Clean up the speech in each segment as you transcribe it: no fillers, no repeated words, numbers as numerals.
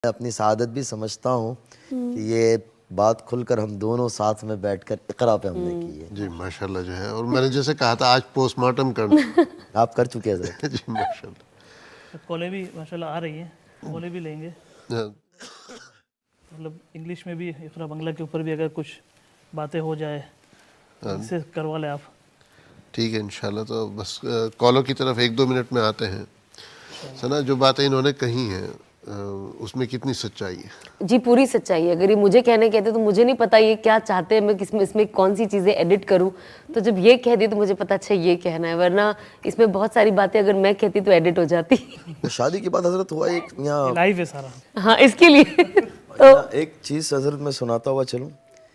میں اپنی سعادت بھی سمجھتا ہوں کہ یہ بات کھل کر ہم دونوں ساتھ میں بیٹھ کر اقرا پہ ہم نے کی ہے. جی ماشاءاللہ جو ہے، اور میں نے جیسے کہا تھا آج پوسٹ مارٹم کرنا. آپ کر چکے ہیں حضرت. جی ماشاءاللہ. کالیں بھی ماشاءاللہ آ رہی ہیں، کالیں بھی لیں گے. مطلب انگلش میں بھی اقرا بنگلہ کے اوپر بھی اگر کچھ باتیں ہو جائے اس سے کروا لیں آپ. ٹھیک ہے انشاءاللہ. تو بس کالوں کی طرف 1-2 منٹ میں آتے ہیں. سنا جو باتیں انہوں نے کہی ہیں اس میں کتنی سچائی ہے؟ جی پوری سچائی ہے. اگر یہ مجھے کہنے کہتے تو مجھے نہیں پتا یہ کیا چاہتے ہیں، میں اس میں کون سی چیزیں ایڈٹ کروں. تو جب یہ کہہ دی تو مجھے پتا اچھا یہ کہنا ہے، ورنہ اس میں بہت ساری باتیں اگر میں کہتی تو ایڈٹ ہو جاتی. شادی کے بعد حضرت ہوا ایک یہاں لائیو ہے سارا. ہاں اس کے لیے ایک چیز حضرت میں سناتا ہوا چلوں.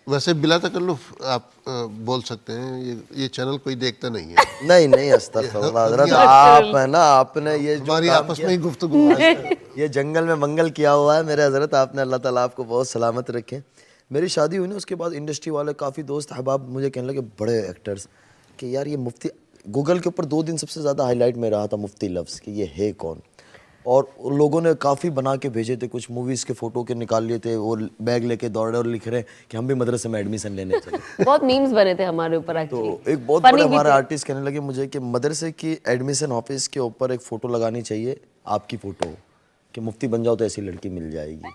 ویسے بلا تکلف آپ بول سکتے ہیں، یہ چینل کوئی دیکھتا نہیں ہے. نہیں استغفر اللہ حضرت. آپ ہے نا، آپ نے یہ جو ہماری کام آپس کیا، میں ہی گفتگو. یہ جنگل میں منگل کیا ہوا ہے میرے حضرت. آپ نے اللہ تعالیٰ آپ کو بہت سلامت رکھے. میری شادی ہوئی نا، اس کے بعد انڈسٹری والے کافی دوست احباب مجھے کہنے لگے، بڑے ایکٹرز، کہ یار یہ مفتی گوگل کے اوپر 2 دن سب سے زیادہ ہائی لائٹ میں رہا تھا مفتی لفظ، کہ یہ ہے کون. اور لوگوں نے کافی بنا کے بھیجے تھے، کچھ موویز کے فوٹو کے نکال لیے تھے، وہ بیگ لے کے دوڑ رہے اور لکھ رہے ہیں کہ ہم بھی مدرسے میں ایڈمیشن لینے چلے. بہت میمز بنے تھے ہمارے اوپر ایکچولی. تو ایک بہت بڑے ہمارے آرٹسٹ کہنے لگے مجھے کہ مدرسے کی ایڈمیشن آفس کے اوپر ایک فوٹو لگانی چاہیے، آپ کی فوٹو، کہ مفتی بن جاؤ تو ایسی لڑکی مل جائے گی.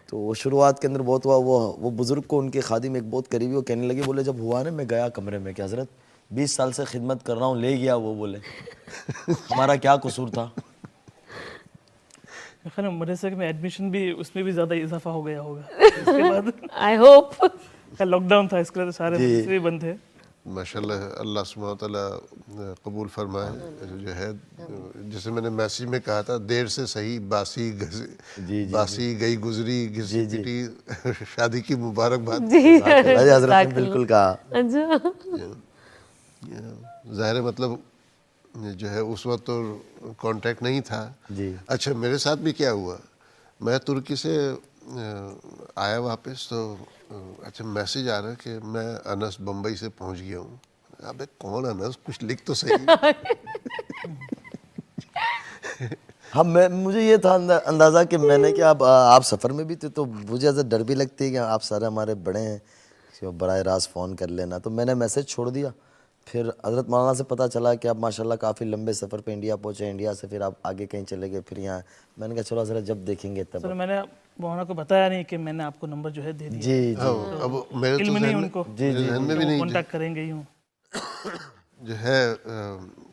تو وہ شروعات کے اندر بہت ہوا. وہ بزرگ کو ان کے خادم ایک بہت قریبی وہ کہنے لگے، بولے جب ہوا نا میں گیا کمرے میں کہ حضرت 20 سال سے خدمت کر رہا ہوں، لے گیا وہ. بولے ہمارا کیا قصور تھا. خیر مدرسے میں ایڈمیشن بھی اس میں بھی زیادہ اضافہ ہو گیا ہوگا اس کے بعد. I hope. لاک ڈاؤن تھا اس کے لیے سارے مدرسے بھی بند تھے. ماشاءاللہ اللہ سبحانہ وتعالیٰ قبول فرمائے. جو ہے جیسے میں نے میسیج میں کہا تھا، دیر سے صحیح باسی گئی گزری گھسی پٹی شادی کی مبارکباد. حضرت نے بالکل کہا. ظاہر ہے مطلب جو ہے اس وقت تو کانٹیکٹ نہیں تھا. اچھا میرے ساتھ بھی کیا ہوا، میں ترکی سے آیا واپس تو اچھا میسیج آ رہا ہے کہ میں انس بمبئی سے پہنچ گیا ہوں. ابے کون انس، کچھ لکھ تو صحیح. مجھے یہ تھا اندازہ کہ میں نے کہ آپ سفر میں بھی تھے، تو مجھے ایسا ڈر بھی لگتی ہے کہ آپ سارے ہمارے بڑے ہیں، براہ راست فون کر لینا. تو میں نے میسیج چھوڑ دیا. پھر حضرت مولانا سے پتہ چلا کہ آپ ماشاءاللہ کافی لمبے سفر پہ انڈیا پہنچے، انڈیا سے پھر آپ آگے کہیں چلے گئے، پھر یہاں. میں نے کہا چلو حضرت جب دیکھیں گے تب. سر میں نے مولانا کو بتایا نہیں کہ میں نے آپ کو نمبر جو ہے دے دیا. جی اب میرے تو علم نہیں ان کو، ذہن میں بھی نہیں کانٹیکٹ کریں گے یوں. جو ہے.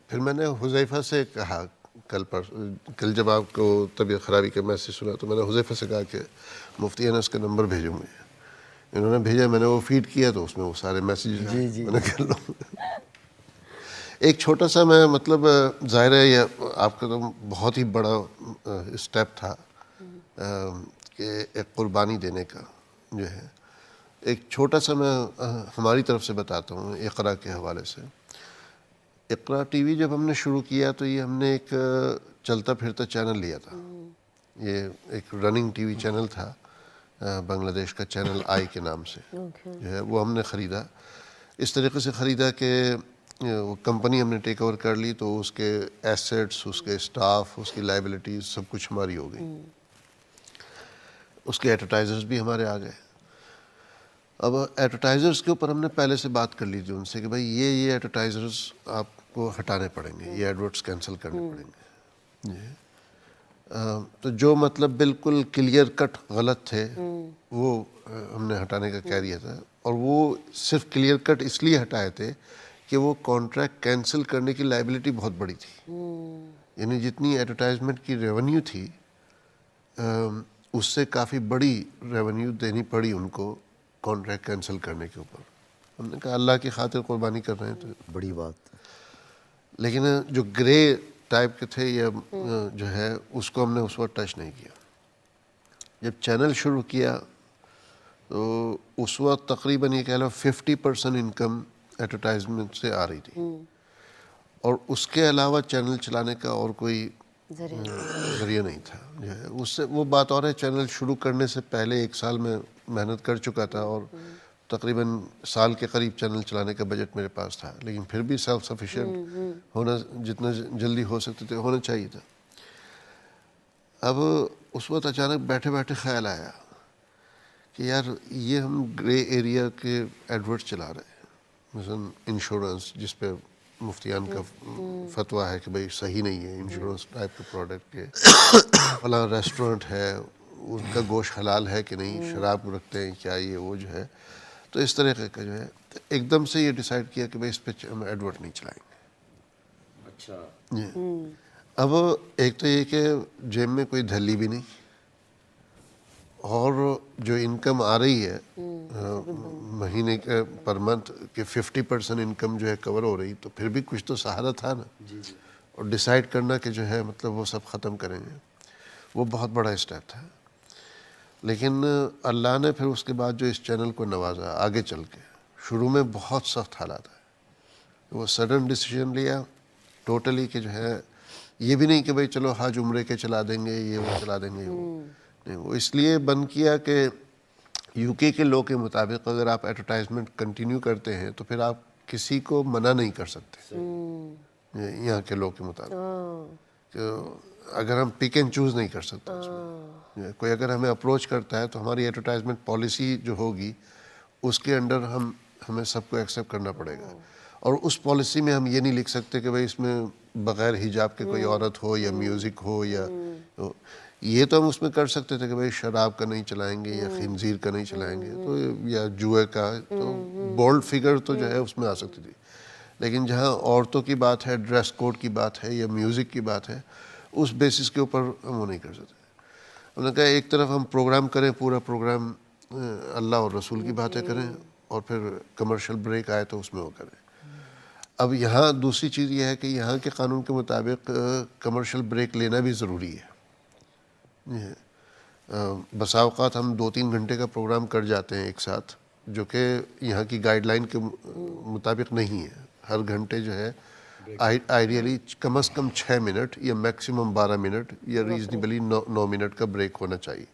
پھر میں نے حذیفہ سے کہا کل جب آپ کو طبیعت خرابی کا میسیج سنا تو میں نے حذیفہ سے کہا کہ مفتی انس کا نمبر بھیجوں مجھے. انہوں نے بھیجا، میں نے وہ فیڈ کیا تو اس میں وہ سارے میسیج میں نے کر لوں. ایک چھوٹا سا میں مطلب ظاہر ہے یہ آپ کا تو بہت ہی بڑا اسٹیپ تھا کہ ایک قربانی دینے کا. جو ہے ایک چھوٹا سا میں ہماری طرف سے بتاتا ہوں اقرا کے حوالے سے. اقرا ٹی وی جب ہم نے شروع کیا تو یہ ہم نے ایک چلتا پھرتا چینل لیا تھا. یہ ایک رننگ ٹی وی چینل تھا بنگلہ دیش کا، چینل آئی کے نام سے. جو ہے وہ ہم نے خریدا، اس طریقے سے خریدا کہ وہ کمپنی ہم نے ٹیک اوور کر لی، تو اس کے ایسیٹس، اس کے اسٹاف، اس کی لائبلٹیز سب کچھ ہماری ہو گئی. اس کے ایڈورٹائزرز بھی ہمارے آ گئے. اب ایڈورٹائزرز کے اوپر ہم نے پہلے سے بات کر لی تھی ان سے کہ بھائی یہ ایڈورٹائزرز آپ کو ہٹانے پڑیں گے، یہ ایڈورٹس کینسل کرنے پڑیں گے. تو جو مطلب بالکل کلیئر کٹ غلط تھے وہ ہم نے ہٹانے کا کہہ دیا تھا. اور وہ صرف کلیئر کٹ اس لیے ہٹائے تھے کہ وہ کانٹریکٹ کینسل کرنے کی لائبلٹی بہت بڑی تھی. یعنی جتنی ایڈورٹائزمنٹ کی ریونیو تھی اس سے کافی بڑی ریونیو دینی پڑی ان کو کانٹریکٹ کینسل کرنے کے اوپر. ہم نے کہا اللہ کی خاطر قربانی کر رہے ہیں تو بڑی بات. لیکن جو گرے ٹائپ کے تھے یا جو ہے اس کو ہم نے اس وقت ٹچ نہیں کیا. جب چینل شروع کیا تو اس وقت تقریباً یہ کہہ لو 50% انکم ایڈورٹائزمنٹ سے آ رہی تھی، اور اس کے علاوہ چینل چلانے کا اور کوئی ذریعہ نہیں تھا. جو ہے اس سے وہ بات اور ہے، چینل شروع کرنے سے پہلے 1 سال میں محنت کر چکا تھا اور تقریباً سال کے قریب چینل چلانے کا بجٹ میرے پاس تھا، لیکن پھر بھی سیلف سفیشینٹ ہونا جتنا جلدی ہو سکتے تھے ہونا چاہیے تھا. اب اس وقت اچانک بیٹھے بیٹھے خیال آیا کہ یار یہ ہم گرے ایریا کے ایڈورٹ چلا رہے ہیں، مثلاً انشورنس جس پہ مفتیان کا فتویٰ ہے کہ بھائی صحیح نہیں ہے انشورنس ٹائپ کے پروڈکٹ کے، فلاں ریسٹورنٹ ہے اس کا گوشت حلال ہے کہ نہیں، شراب رکھتے ہیں کیا، یہ وہ جو ہے. تو اس طریقے کا جو ہے ایک دم سے یہ ڈیسائیڈ کیا کہ بھائی اس پہ ہم ایڈورٹ نہیں چلائیں گے. اچھا. جی. اب ایک تو یہ کہ جیب میں کوئی دھلی بھی نہیں، اور جو انکم آ رہی ہے مہینے کے پر منتھ کہ 50% انکم جو ہے کور ہو رہی، تو پھر بھی کچھ تو سہارا تھا نا. اور ڈیسائیڈ کرنا کہ جو ہے مطلب وہ سب ختم کریں گے، وہ بہت بڑا اسٹیپ تھا. لیکن اللہ نے پھر اس کے بعد جو اس چینل کو نوازا آگے چل کے، شروع میں بہت سخت حالات ہے، وہ سڈن ڈیسیژن لیا ٹوٹلی کہ جو ہے یہ بھی نہیں کہ بھائی چلو حج عمرے کے چلا دیں گے، یہ وہ چلا دیں گے، وہ نہیں. وہ اس لیے بند کیا کہ یو کے لو کے مطابق اگر آپ ایڈورٹائزمنٹ کنٹینیو کرتے ہیں تو پھر آپ کسی کو منع نہیں کر سکتے یہاں کے لو کے مطابق. کہ اگر ہم پک اینڈ چوز نہیں کر سکتے اس میں، کوئی اگر ہمیں اپروچ کرتا ہے تو ہماری ایڈورٹائزمنٹ پالیسی جو ہوگی اس کے انڈر ہمیں سب کو ایکسیپٹ کرنا پڑے گا. اور اس پالیسی میں ہم یہ نہیں لکھ سکتے کہ بھائی اس میں بغیر حجاب کے کوئی عورت ہو یا میوزک ہو یا یہ تو ہم اس میں کر سکتے تھے کہ بھائی شراب کا نہیں چلائیں گے یا خنزیر کا نہیں چلائیں گے تو یا جوئے کا، تو بولڈ فگر تو جو ہے اس میں آ سکتی تھی. لیکن جہاں عورتوں کی بات ہے، ڈریس کوڈ کی بات ہے یا میوزک کی بات ہے، اس بیسس کے اوپر ہم وہ نہیں کر سکتے. ہم نے کہا ایک طرف ہم پروگرام کریں، پورا پروگرام اللہ اور رسول کی باتیں کریں، اور پھر کمرشل بریک آئے تو اس میں وہ کریں. اب یہاں دوسری چیز یہ ہے کہ یہاں کے قانون کے مطابق کمرشل بریک لینا بھی ضروری ہے. بسا اوقات ہم 2-3 گھنٹے کا پروگرام کر جاتے ہیں ایک ساتھ، جو کہ یہاں کی گائیڈ لائن کے مطابق نہیں ہے. ہر گھنٹے جو ہے آئیڈیلی کم از کم 6 منٹ یا میکسیمم 12 منٹ یا ریزنیبلی 9 منٹ کا بریک ہونا چاہیے.